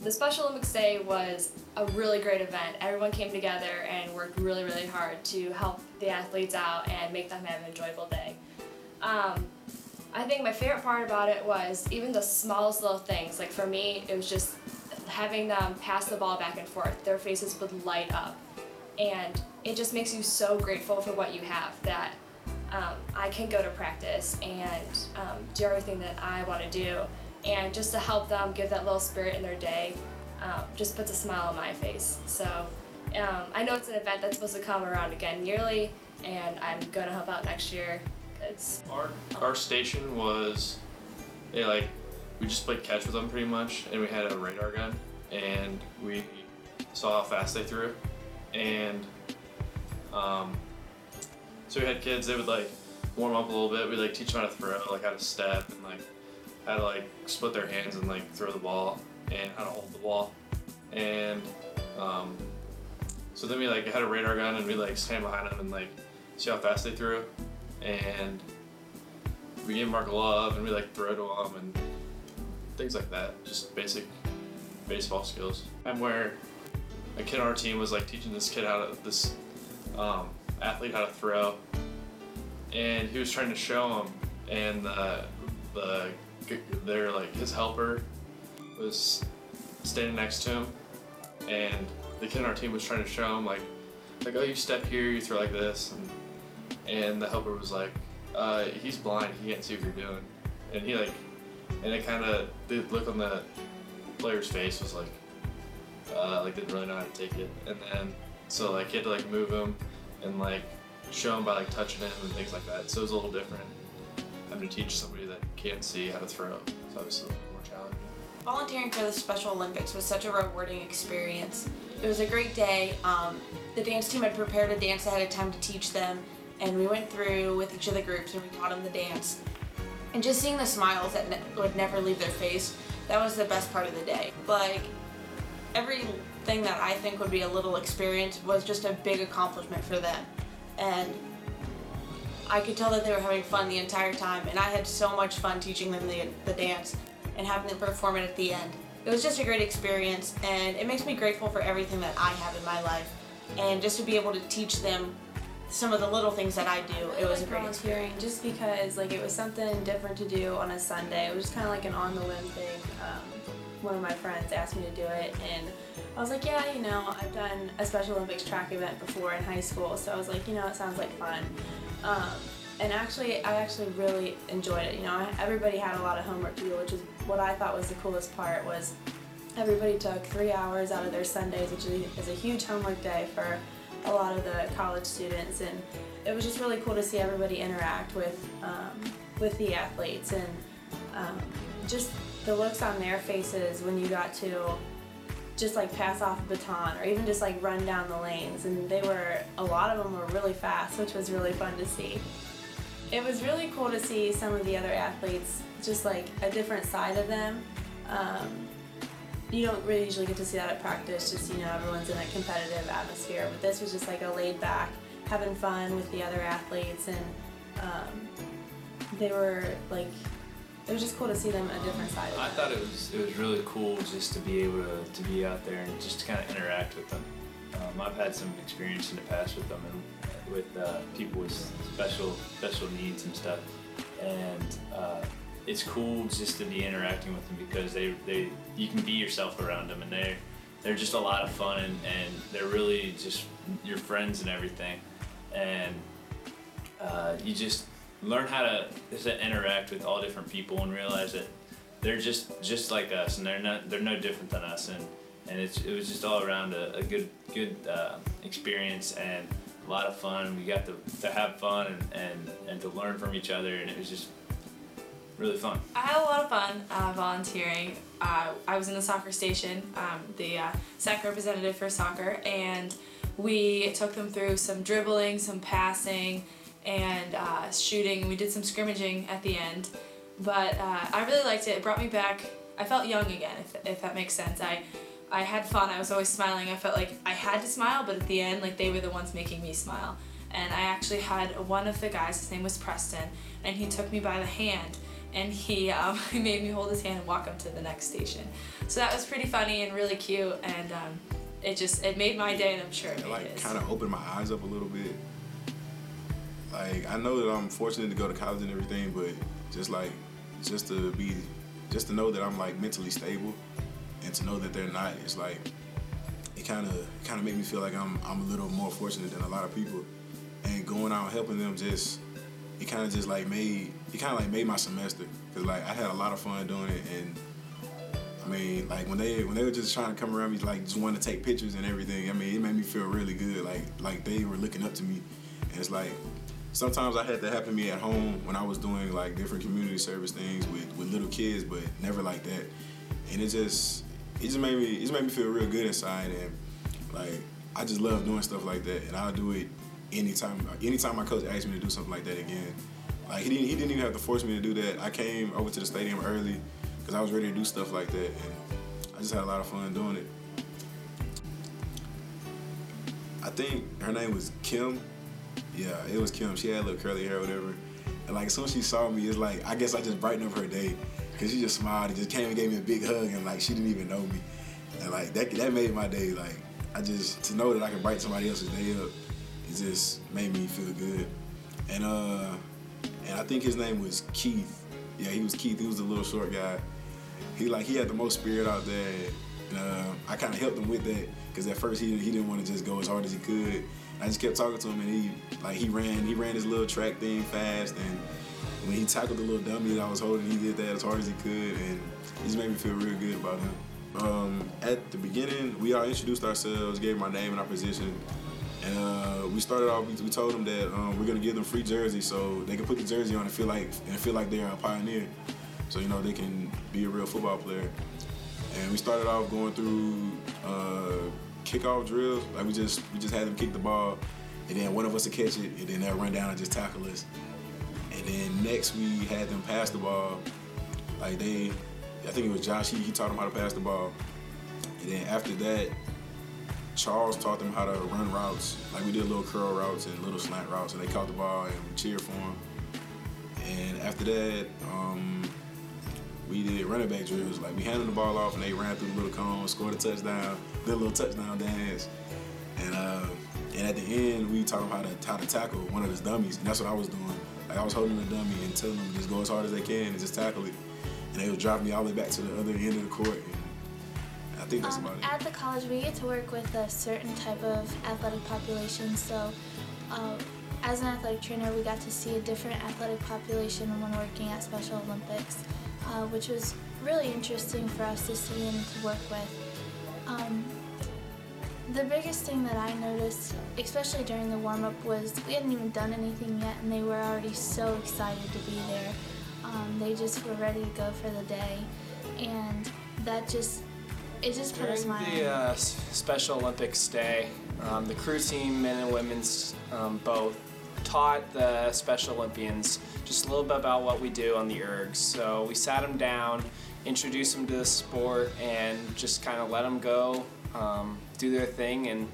The Special Olympics Day was a really great event. Everyone came together and worked really, really hard to help the athletes out and make them have an enjoyable day. I think my favorite part about it was even the smallest little things. Like for me, it was just having them pass the ball back and forth. Their faces would light up. And it just makes you so grateful for what you have that I can go to practice and do everything that I want to do. And just to help them give that little spirit in their day just puts a smile on my face. So I know it's an event that's supposed to come around again yearly, and I'm going to help out next year. Our station was, we just played catch with them pretty much, and we had a radar gun, and we saw how fast they threw. And so we had kids, they would warm up a little bit. We'd teach them how to throw, how to step, and how to split their hands and throw the ball, and how to hold the ball. And so then we had a radar gun, and we stand behind them and see how fast they threw. And we gave them our glove, and we throw to them and things like that. Just basic baseball skills. And where a kid on our team was teaching this kid athlete how to throw, and he was trying to show him, and his helper was standing next to him, and the kid on our team was trying to show him oh, you step here, you throw like this, and the helper was he's blind, he can't see what you're doing. And and it kind of, the look on the player's face was didn't really know how to take it. And then so he had to move him and show him by touching him and things like that. So it was a little different having to teach somebody that can't see how to throw. It's obviously a little more challenging. Volunteering for the Special Olympics was such a rewarding experience. It was a great day. The dance team had prepared a dance ahead of time to teach them, and we went through with each of the groups and we taught them the dance. And just seeing the smiles that would never leave their face, that was the best part of the day. Everything that I think would be a little experience was just a big accomplishment for them. And I could tell that they were having fun the entire time, and I had so much fun teaching them the dance and having them perform it at the end. It was just a great experience, and it makes me grateful for everything that I have in my life. And just to be able to teach them some of the little things that I do, it was a great volunteering experience. just because it was something different to do on a Sunday. It was just kind of an on-the-whim thing. One of my friends asked me to do it, and I was yeah, I've done a Special Olympics track event before in high school, so I was it sounds like fun. And I actually really enjoyed it. Everybody had a lot of homework to do, which is what I thought was the coolest part. Was everybody took 3 hours out of their Sundays, which is a huge homework day for a lot of the college students, and it was just really cool to see everybody interact with the athletes, and just the looks on their faces when you got to just pass off a baton, or even just run down the lanes, and a lot of them were really fast, which was really fun to see. It was really cool to see some of the other athletes, just a different side of them. You don't really usually get to see that at practice, just everyone's in a competitive atmosphere, but this was just a laid back, having fun with the other athletes, and they were it was just cool to see them a different side of them. I thought it was really cool just to be able to be out there and just to kind of interact with them. I've had some experience in the past with them and with people with special needs and stuff, and it's cool just to be interacting with them because you can be yourself around them, and they're just a lot of fun, and they're really just your friends and everything, and you just learn how to interact with all different people and realize that they're just like us, and they're no different than us, and it was just all around a good experience and a lot of fun. We got to have fun and to learn from each other, and it was just really fun. I had a lot of fun volunteering. I was in the soccer station, the SAC representative for soccer, and we took them through some dribbling, some passing, and shooting. We did some scrimmaging at the end, but I really liked it. It brought me back. I felt young again, if that makes sense. I had fun. I was always smiling. I felt like I had to smile, but at the end, they were the ones making me smile. And I actually had one of the guys, his name was Preston, and he took me by the hand, and he he made me hold his hand and walk him to the next station. So that was pretty funny and really cute, and it made my day, and I'm sure it made his. Kind of opened my eyes up a little bit. Like, I know that I'm fortunate to go to college and everything, but just to know that I'm like mentally stable, and to know that they're not, it's like it kind of made me feel like I'm a little more fortunate than a lot of people. And going out and helping them it kind of made my semester, because like I had a lot of fun doing it. And I mean, like when they were just trying to come around me, like just wanting to take pictures and everything, I mean, it made me feel really good. Like they were looking up to me. And it's like sometimes I had that happen to me at home when I was doing like different community service things with little kids, but never like that. And it just made me feel real good inside. And like I just love doing stuff like that, and I'll do it anytime my coach asks me to do something like that again. Like he didn't even have to force me to do that. I came over to the stadium early because I was ready to do stuff like that, and I just had a lot of fun doing it. I think her name was Kim. Yeah, it was Kim. She had a little curly hair or whatever. And like as soon as she saw me, it's like I guess I just brightened up her day, because she just smiled and just came and gave me a big hug, and like she didn't even know me. And like that made my day. Like to know that I can brighten somebody else's day up, it just made me feel good. And I think his name was Keith. Yeah, he was Keith. He was the little short guy. He had the most spirit out there. And I kind of helped him with that, because at first he didn't want to just go as hard as he could. I just kept talking to him, and he ran his little track thing fast, and when he tackled the little dummy that I was holding, he did that as hard as he could, and it just made me feel real good about him. At the beginning, we all introduced ourselves, gave my name and our position, and we started off. We told them that we're gonna give them free jerseys so they can put the jersey on and feel like they're a pioneer, so they can be a real football player. And we started off going through kickoff drills. Like we just had them kick the ball, and then one of us would catch it, and then they'll run down and just tackle us. And then next we had them pass the ball. Like I think it was Josh, he taught them how to pass the ball. And then after that, Charles taught them how to run routes. Like we did little curl routes and little slant routes, and they caught the ball and we cheered for them. And after that, we did running back drills. Like we handed the ball off and they ran through the little cone, scored a touchdown, did a little touchdown dance. And at the end, we taught them how to tackle one of his dummies, and that's what I was doing. Like I was holding the dummy and telling them to just go as hard as they can and just tackle it. And they would drop me all the way back to the other end of the court. And I think that's about it. At the college, we get to work with a certain type of athletic population. So as an athletic trainer, we got to see a different athletic population when working at Special Olympics, which was really interesting for us to see and to work with. The biggest thing that I noticed, especially during the warm-up, was we hadn't even done anything yet, and they were already so excited to be there. They just were ready to go for the day, and it just put a smile. During the Special Olympics day, the crew team, men and women's both, taught the Special Olympians just a little bit about what we do on the ergs. So we sat them down, introduced them to the sport, and just kind of let them go, do their thing. And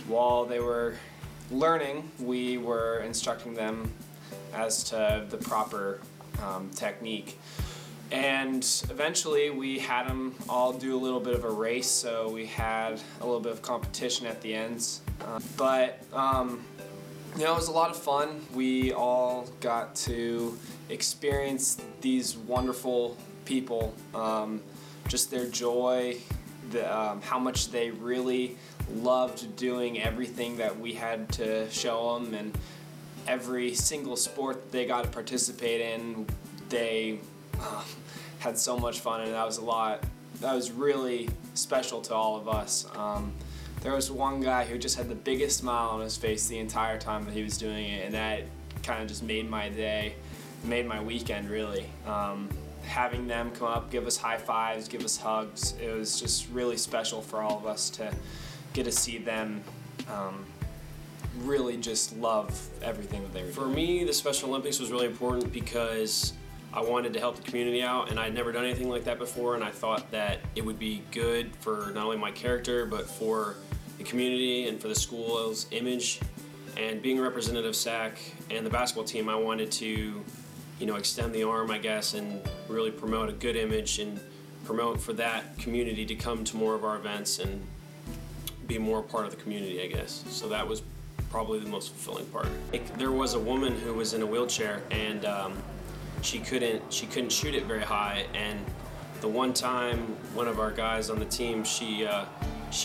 while they were learning, we were instructing them as to the proper technique. And eventually we had them all do a little bit of a race, so we had a little bit of competition at the ends. But it was a lot of fun. We all got to experience these wonderful people, just their joy, how much they really loved doing everything that we had to show them, and every single sport that they got to participate in, they had so much fun, and that was really special to all of us. There was one guy who just had the biggest smile on his face the entire time that he was doing it, and that kind of just made my day, made my weekend really. Having them come up, give us high fives, give us hugs, it was just really special for all of us to get to see them really just love everything that they were doing. For me, the Special Olympics was really important because I wanted to help the community out, and I'd never done anything like that before, and I thought that it would be good for not only my character, but for the community and for the school's image. And being a representative of SAC and the basketball team, I wanted to, extend the arm, I guess, and really promote a good image and promote for that community to come to more of our events and be more a part of the community, I guess. So that was probably the most fulfilling part. There was a woman who was in a wheelchair, and she couldn't shoot it very high, and the one time one of our guys on the team, she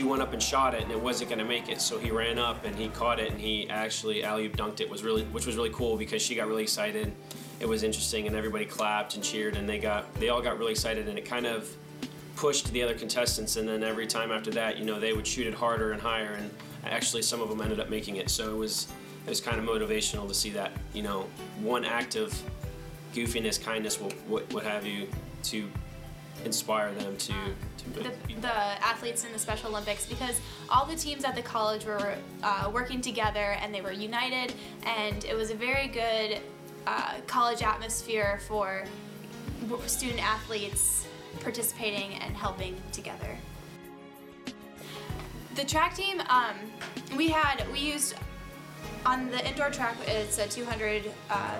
went up and shot it, and it wasn't going to make it, so he ran up and he caught it, and he actually alley-oop dunked it, which was really cool because she got really excited. It was interesting, and everybody clapped and cheered, and they all got really excited, and it kind of pushed the other contestants, and then every time after that, they would shoot it harder and higher, and actually some of them ended up making it. So it was kind of motivational to see that, one act of goofiness, kindness, what have you, to inspire them to the athletes in the Special Olympics, because all the teams at the college were working together and they were united, and it was a very good college atmosphere for student athletes participating and helping together. The track team, we used on the indoor track, it's a 200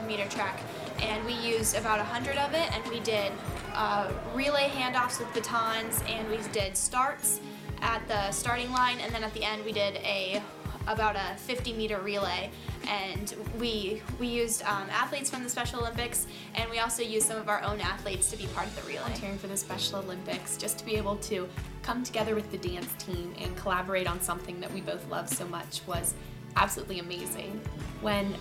meter track, and we used about 100 of it, and we did relay handoffs with batons, and we did starts at the starting line, and then at the end we did about a 50-meter relay, and we used athletes from the Special Olympics, and we also used some of our own athletes to be part of the relay. Volunteering for the Special Olympics, just to be able to come together with the dance team and collaborate on something that we both love so much was absolutely amazing. When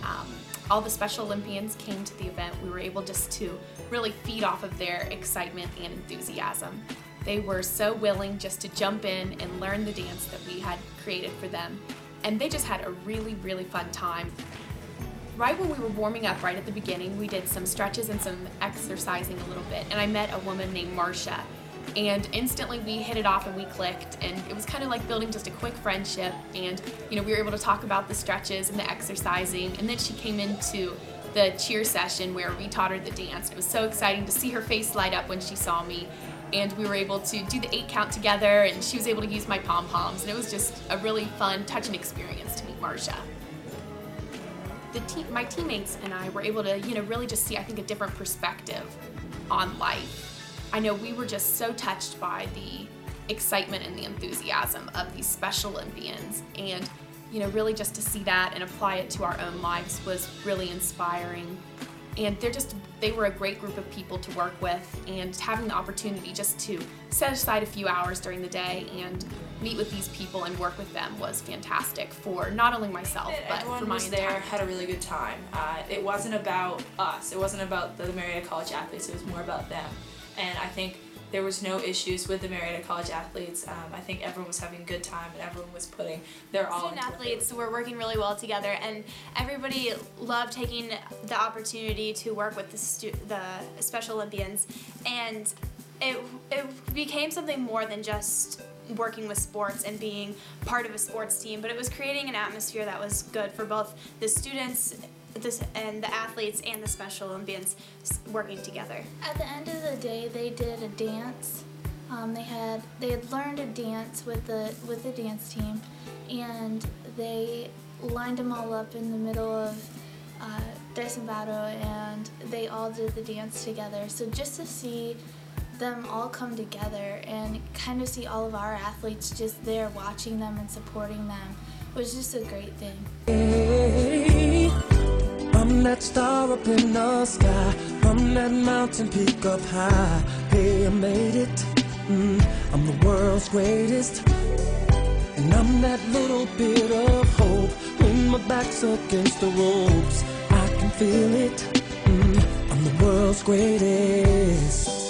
all the Special Olympians came to the event, we were able just to really feed off of their excitement and enthusiasm. They were so willing just to jump in and learn the dance that we had created for them, and they just had a really, really fun time. Right when we were warming up right at the beginning, we did some stretches and some exercising a little bit, and I met a woman named Marcia, and instantly we hit it off and we clicked, and it was kind of like building just a quick friendship, and we were able to talk about the stretches and the exercising, and then she came into the cheer session where we taught her the dance. It was so exciting to see her face light up when she saw me, and we were able to do the 8 count together, and she was able to use my pom-poms, and it was just a really fun, touching experience to meet Marcia. My teammates and I were able to, really just see, I think, a different perspective on life. I know we were just so touched by the excitement and the enthusiasm of these Special Olympians, and really just to see that and apply it to our own lives was really inspiring. And they were a great group of people to work with, and having the opportunity just to set aside a few hours during the day and meet with these people and work with them was fantastic for not only myself, but everyone for my was entire there, had a really good time. It wasn't about us. It wasn't about the Marietta College athletes. It was more about them. And I think there was no issues with the Marietta College athletes. I think everyone was having a good time, and everyone was putting their all into it. Student athletes were working really well together, and everybody loved taking the opportunity to work with the Special Olympians, and it became something more than just working with sports and being part of a sports team, but it was creating an atmosphere that was good for both the students and the athletes and the Special Olympians working together. At the end of the day, they did a dance. They had learned a dance with the dance team, and they lined them all up in the middle of Dyson Battle, and they all did the dance together. So just to see them all come together and kind of see all of our athletes just there watching them and supporting them was just a great thing. Hey, I'm that star up in the sky, I'm that mountain peak up high. Hey, I made it, I'm the world's greatest, and I'm that little bit of hope. When my back's against the ropes, I can feel it, I'm the world's greatest.